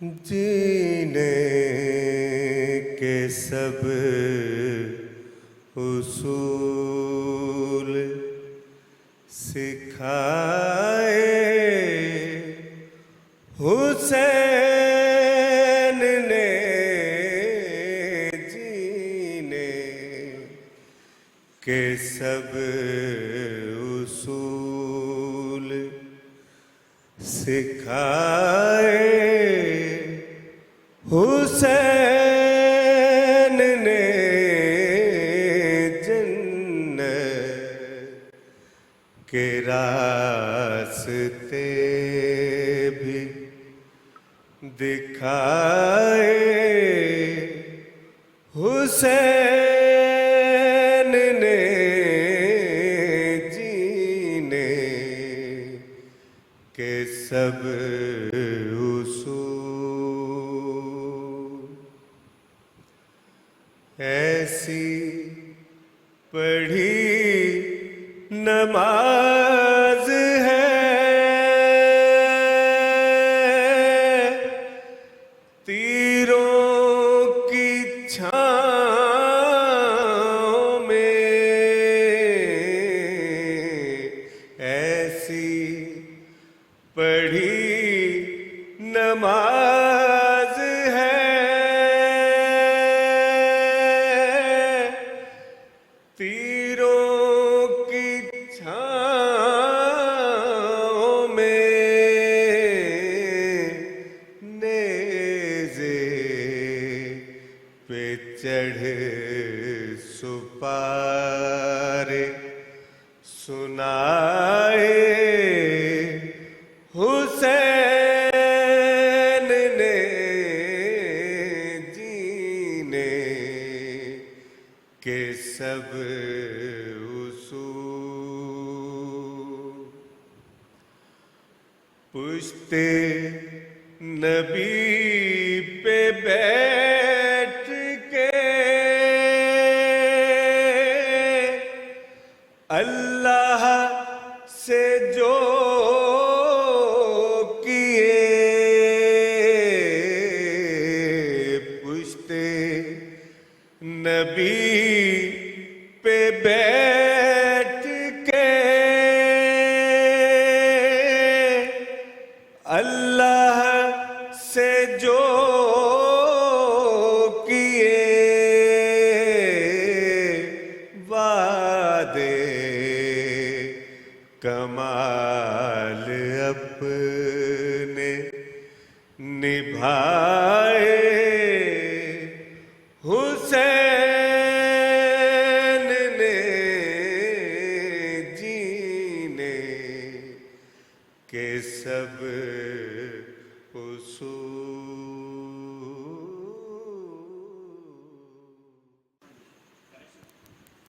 जीने के सब उसूल सिखाए हुसैन ने। जीने के सब उसूल सिखाए हुसैन ने। जन्नत के रास्ते भी दिखाए हुसैन ने। जीने के सब उसूल ऐसी पढ़ी नमाज है तीरों की छाँव में। ऐसी पढ़ी नमाज है तीरों की छाँव में। नेज़े पे चढ़ सुपारे सुनाए हुसैन ने। जीने के सब उसूल पुश्ते नबी पे बैठ के अल्लाह से जो किए। पुश्ते नबी पे बैठ के अल्लाह से जो किए वादे कमाल अपने निभाए हुसैन ने। जीने के सब